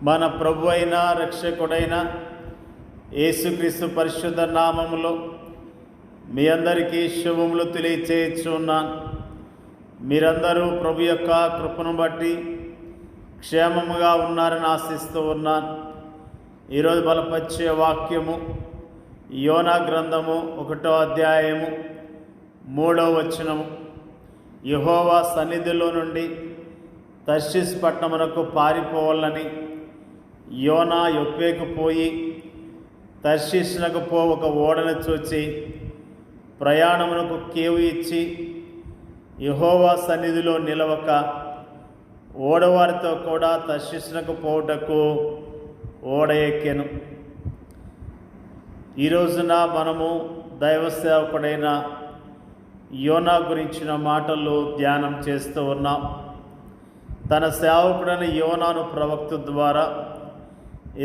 మన ప్రభు అయిన రక్షకుడైన యేసుక్రీస్తు పరిశుద్ధ నామములో మీ అందరికీ శుభములు తెలియచేయుచున్నాను. మీరందరూ ప్రభు యొక్క కృపను బట్టి క్షేమముగా ఉన్నారని ఆశిస్తూ ఉన్నాను. ఈరోజు బలపరిచే వాక్యము యోనా గ్రంథము 1వ అధ్యాయము 3వ వచనము. యెహోవా సన్నిధిలో నుండి తర్షీషు పట్టణమునకు పారిపోవాలని యోనా యొప్పేకు పోయి తర్షీషునకు ఒక ఓడను చూచి ప్రయాణమునకు కేవు ఇచ్చి యెహోవా సన్నిధిలో నిలవక ఓడవారితో కూడా తర్షీషునకు పోవుటకు ఓడ ఎక్కెను. ఈ రోజున మనము దైవ సేవకుడైన యోనా గురించిన మాటలు ధ్యానం చేస్తూ ఉన్నాం. తన సేవకుడైన యోనాను ప్రవక్త ద్వారా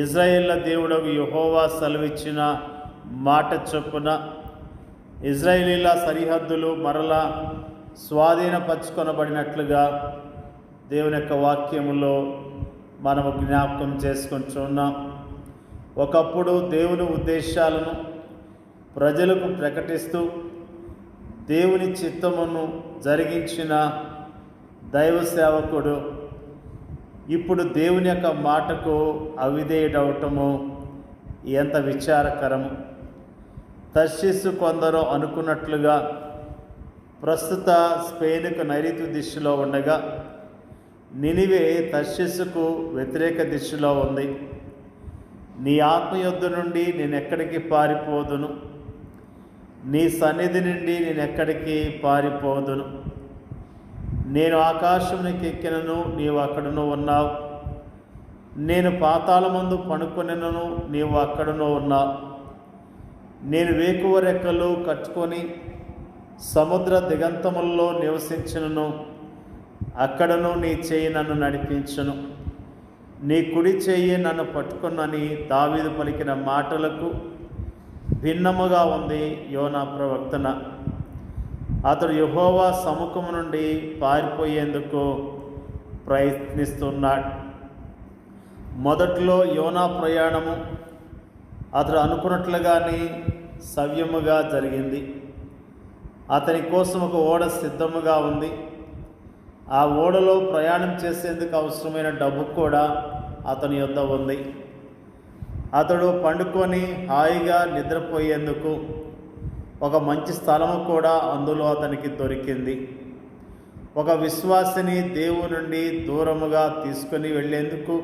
ఇజ్రాయేళ్ల దేవుడకు యెహోవా సెలవిచ్చిన మాట చొప్పున ఇజ్రాయేలీల సరిహద్దులు మరలా స్వాధీనపరచుకొనబడినట్లుగా దేవుని యొక్క వాక్యములో మనము జ్ఞాపకం చేసుకుంటున్నాం. ఒకప్పుడు దేవుని ఉద్దేశాలను ప్రజలకు ప్రకటిస్తూ దేవుని చిత్తమును జరిగించిన దైవ సేవకుడు ఇప్పుడు దేవుని యొక్క మాటకు అవిధేయుడవటము ఎంత విచారకరము. తర్షీషు కొందరు అనుకున్నట్లుగా ప్రస్తుత స్పెయిన్కు నైరుతి దిశలో ఉండగా నినివే తర్షీషుకు వ్యతిరేక దిశలో ఉంది. నీ ఆత్మయుద్ధ నుండి నేనెక్కడికి పారిపోదును, నీ సన్నిధి నుండి నేనెక్కడికి పారిపోదును. నేను ఆకాశమునికి ఎక్కినను, నీవు అక్కడను ఉన్నావు. నేను పాతాళమందు పడుకొనినను, నీవు అక్కడను ఉన్నావు. నేను వేకువ రెక్కలు కట్టుకొని సముద్ర దిగంతముల్లో నివసించినను, అక్కడను నీ చేయి నన్ను నడిపించును. నీ కుడి చేయి నన్ను పట్టుకున్నని దావీదు పలికిన మాటలకు భిన్నముగా ఉంది యోనా ప్రవక్తన. అతడు యెహోవా సముఖము నుండి పారిపోయేందుకు ప్రయత్నిస్తున్నాడు. మొదట్లో యోనా ప్రయాణము అతడు అనుకున్నట్లుగానే సవ్యముగా జరిగింది. అతని కోసం ఒక ఓడ సిద్ధముగా ఉంది. ఆ ఓడలో ప్రయాణం చేసేందుకు అవసరమైన డబ్బు కూడా అతని యొద్ద ఉంది. అతడు పండుకొని హాయిగా నిద్రపోయేందుకు ఒక మంచి స్థలము కూడా అందులో అతనికి దొరికింది. ఒక విశ్వాసిని దేవుని నుండి దూరముగా తీసుకొని వెళ్ళేందుకు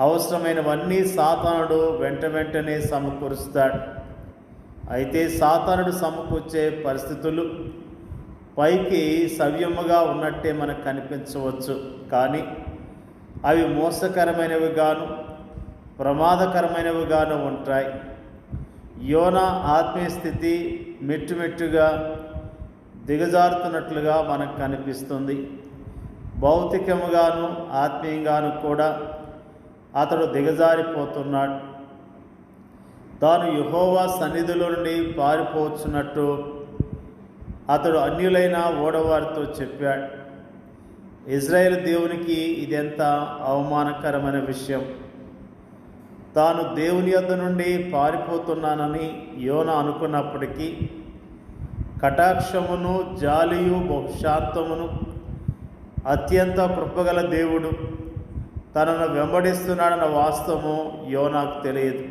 అవసరమైనవన్నీ సాతానుడు వెంటనే సమకూరుస్తాడు. అయితే సాతానుడు సమకూర్చే పరిస్థితులు పైకి సవ్యముగా ఉన్నట్టే మనకు కనిపించవచ్చు, కానీ అవి మోసకరమైనవిగాను ప్రమాదకరమైనవిగాను ఉంటాయి. యోనా ఆత్మీయ స్థితి మెట్టుమెట్టుగా దిగజారుతున్నట్లుగా మనకు కనిపిస్తుంది. భౌతికముగాను ఆత్మీయంగాను కూడా అతడు దిగజారిపోతున్నాడు. తాను యెహోవా సన్నిధిలో నుండి పారిపోవచ్చున్నట్టు అతడు అన్యులైన ఓడవారితో చెప్పాడు. ఇజ్రాయేల్ దేవునికి ఇదెంత అవమానకరమైన విషయం. తాను దేవుని యొద్ద నుండి పారిపోతున్నానని యోనా అనుకున్నప్పటికీ కటాక్షమును జాలియు బహుశాంతమును అత్యంత కృపగల దేవుడు తనను వెంబడిస్తున్నాడన్న వాస్తవము యోనాకు తెలియదు.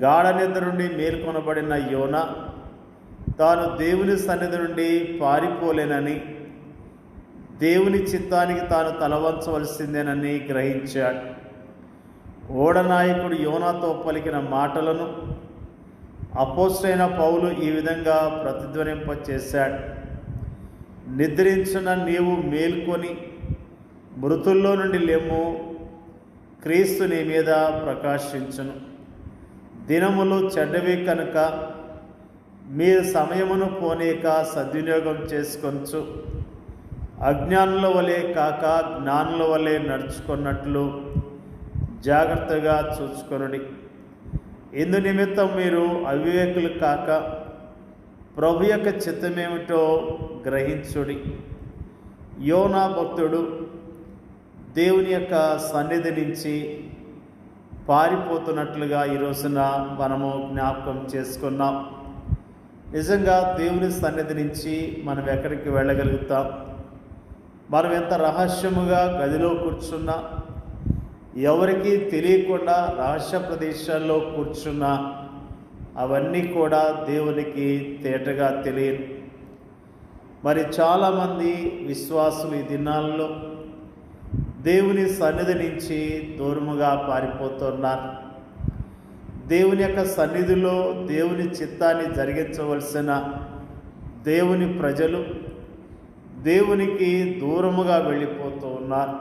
గాఢ నిద్ర నుండి మేల్కొనబడిన యోనా తాను దేవుని సన్నిధి నుండి పారిపోలేనని, దేవుని చిత్తానికి తాను తలవంచవలసిందేనని గ్రహించాడు. ఓడనాయకుడు యోనాతో పలికిన మాటలను అపోస్తలుడైన పౌలు ఈ విధంగా ప్రతిధ్వనింపచేశాడు. నిద్రించిన నీవు మేల్కొని మృతుల్లో నుండి లెమ్ము, క్రీస్తు నీ మీద ప్రకాశించును. దినములు చెడ్డవి కనుక మీరు సమయమును పోనీక సద్వినియోగం చేసుకొనచ్చు. అజ్ఞానుల వలె కాక జ్ఞానుల వలె నడుచుకున్నట్లు జాగ్రత్తగా చూచుకొనుడి. ఇందు నిమిత్తం మీరు అవివేకులు కాక ప్రభు యొక్క చిత్తమేమిటో గ్రహించుడి. యోనా భక్తుడు దేవుని యొక్క సన్నిధి నుంచి పారిపోతున్నట్లుగా ఈ రోజున మనము జ్ఞాపకం చేసుకున్నాం. నిజంగా దేవుని సన్నిధి నుంచి మనం ఎక్కడికి వెళ్ళగలుగుతాం? మనం ఎంత రహస్యముగా గదిలో కూర్చున్నా, ఎవరికీ తెలియకుండా రహస్య ప్రదేశాల్లో కూర్చున్నా, అవన్నీ కూడా దేవునికి తేటగా తెలియదు. మరి చాలామంది విశ్వాసులు ఈ దినాల్లో దేవుని సన్నిధి నుంచి దూరముగా పారిపోతున్నారు. దేవుని యొక్క సన్నిధిలో దేవుని చిత్తాన్ని జరిగించవలసిన దేవుని ప్రజలు దేవునికి దూరముగా వెళ్ళిపోతూ ఉన్నారు.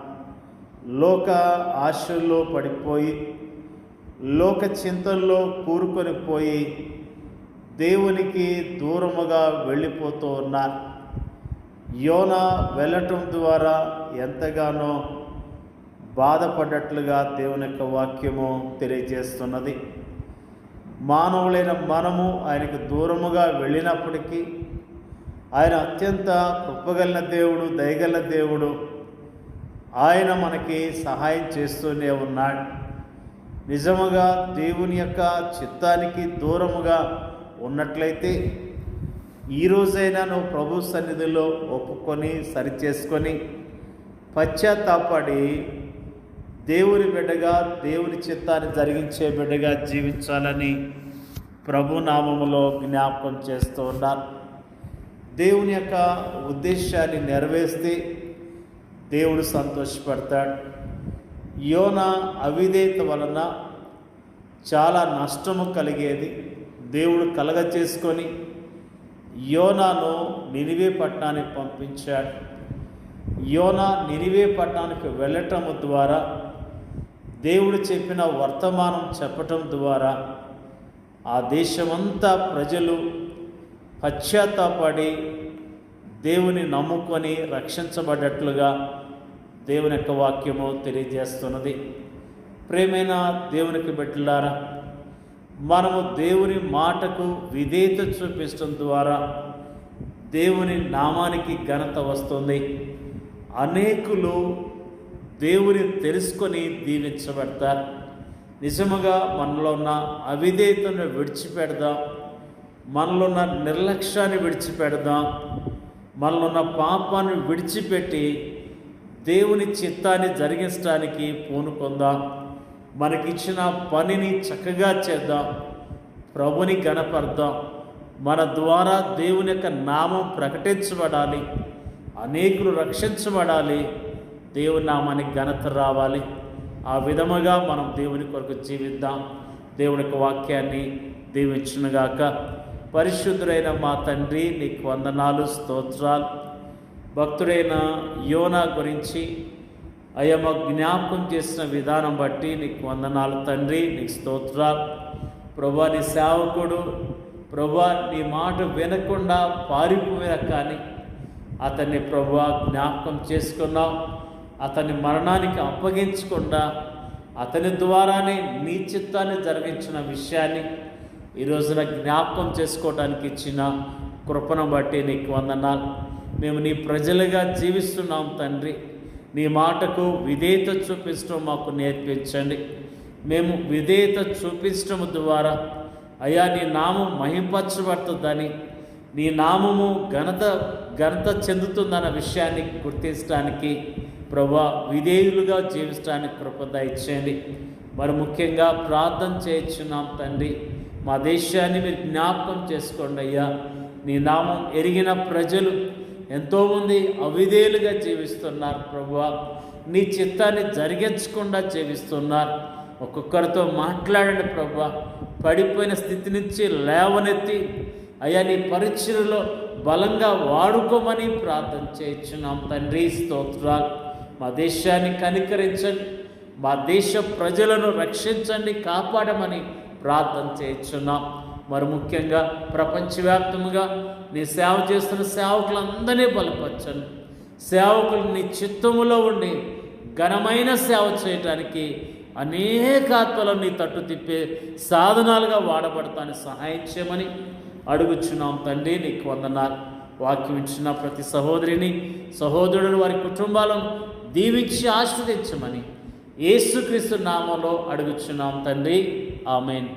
లోక ఆశల్లో పడిపోయి, లోక చింతల్లో కూరుకొని పోయి దేవునికి దూరముగా వెళ్ళిపోతూ ఉన్నారు. యోనా వెళ్ళటం ద్వారా ఎంతగానో బాధపడ్డట్లుగా దేవుని యొక్క వాక్యము తెలియజేస్తున్నది. మానవులైన మనము ఆయనకు దూరముగా వెళ్ళినప్పటికీ ఆయన అత్యంత కృపగల దేవుడు, దయగల దేవుడు. ఆయన మనకి సహాయం చేస్తూనే ఉన్నాడు. నిజముగా దేవుని యొక్క చిత్తానికి దూరముగా ఉన్నట్లయితే ఈరోజైనా నువ్వు ప్రభు సన్నిధిలో ఒప్పుకొని సరిచేసుకొని పశ్చాత్తాపడి దేవుని బిడ్డగా, దేవుని చిత్తాన్ని జరిగించే బిడ్డగా జీవించాలని ప్రభు నామములో జ్ఞాపకం చేస్తూ ఉన్నారు. దేవుని యొక్క ఉద్దేశాన్ని నెరవేర్స్తే దేవుడు సంతోషపడతాడు. యోనా అవిధేయత వలన చాలా నష్టము కలిగేది. దేవుడు కలగచేసుకొని యోనాను నినివే పట్టణానికి పంపించాడు. యోనా నినివే పట్టణానికి వెళ్ళటము ద్వారా, దేవుడు చెప్పిన వర్తమానం చెప్పటం ద్వారా ఆ దేశమంతా ప్రజలు పశ్చాత్తాపడి దేవుని నమ్ముకొని రక్షించబడ్డట్లుగా దేవుని యొక్క వాక్యము తెలియజేస్తున్నది. ప్రేమైన దేవునికి బిడ్డలారా, మనము దేవుని మాటకు విధేయత చూపించడం ద్వారా దేవుని నామానికి ఘనత వస్తుంది. అనేకులు దేవుని తెలుసుకొని దీవించబడతారు. నిజముగా మనలో ఉన్న అవిధేయతను విడిచిపెడదాం, మనలో ఉన్న నిర్లక్ష్యాన్ని విడిచిపెడదాం, మనలో ఉన్న పాపాన్ని విడిచిపెట్టి దేవుని చిత్తాన్ని జరిగించడానికి పూనుకొందాం. మనకిచ్చిన పనిని చక్కగా చేద్దాం, ప్రభుని గణపడదాం. మన ద్వారా దేవుని యొక్క నామం ప్రకటించబడాలి, అనేకులు రక్షించబడాలి, దేవుని నామానికి ఘనత రావాలి. ఆ విధముగా మనం దేవుని కొరకు జీవిద్దాం. దేవుని యొక్క వాక్యాన్ని దీవించునుగాక. పరిశుద్ధుడైన మా తండ్రి, నీకు వందనాలు, స్తోత్రాలు. భక్తుడైన యోనా గురించి అయ్యమ్మ జ్ఞాపకం చేసిన విధానం బట్టి నీకు వందనాలు తండ్రి, నీకు స్తోత్రాలు. ప్రభా, నీ సేవకుడు ప్రభా నీ మాట వినకుండా పారిపోయిన కానీ అతన్ని ప్రభా జ్ఞాపకం చేసుకున్నావు. అతన్ని మరణానికి అప్పగించకుండా అతని ద్వారానే నీ చిత్తాన్ని జరిగించిన విషయాన్ని ఈ రోజున జ్ఞాపకం చేసుకోవడానికి ఇచ్చిన కృపను బట్టి నీకు వందనాలు. మేము నీ ప్రజలుగా జీవిస్తున్నాం తండ్రి. నీ మాటకు విధేయత చూపించడం మాకు నేర్పించండి. మేము విధేయత చూపించడం ద్వారా అయ్యా నీ నామం మహింపరచబడుతుందని, నీ నామము ఘనత చెందుతుందన్న విషయాన్ని గుర్తించడానికి ప్రభా విధేయులుగా జీవించడానికి కృప దయచేయండి. మరి ముఖ్యంగా ప్రార్థన చేయించున్నాం తండ్రి. మా దేశాన్ని మీరు జ్ఞాపకం చేసుకోండి అయ్యా. నీ నామం ఎరిగిన ప్రజలు ఎంతోమంది అవిధేయులుగా జీవిస్తున్నారు ప్రభువా. నీ చిత్తాన్ని జరిగించకుండా జీవిస్తున్నారు. ఒక్కొక్కరితో మాట్లాడండి ప్రభువా. పడిపోయిన స్థితి నుంచి లేవనెత్తి అయ్యా నీ పరిచర్యలో బలంగా వాడుకోమని ప్రార్థన చేయించున్నాం తండ్రి. స్తోత్రాలు. మా దేశాన్ని కనికరించండి, మా దేశ ప్రజలను రక్షించండి, కాపాడమని ప్రార్థన చేయించున్నాం. మరి ముఖ్యంగా ప్రపంచవ్యాప్తంగా నీ సేవ చేస్తున్న సేవకులందరినీ బలపరచండి. సేవకులు నీ చిత్తములో ఉండి ఘనమైన సేవ చేయటానికి అనేక ఆత్మలను నీ తట్టు తిప్పే సాధనాలుగా వాడబడతానికి సహాయం చేయమని అడుగుచున్నాం తండ్రి. నీకు వందనాలు. వాక్యం ఇచ్చిన ప్రతి సహోదరిని సహోదరుడు వారి కుటుంబాలను దీవించి ఆశీర్వదించమని యేసుక్రీస్తు నామములో అడుగుచున్నాం తండ్రి. ఆమేన్.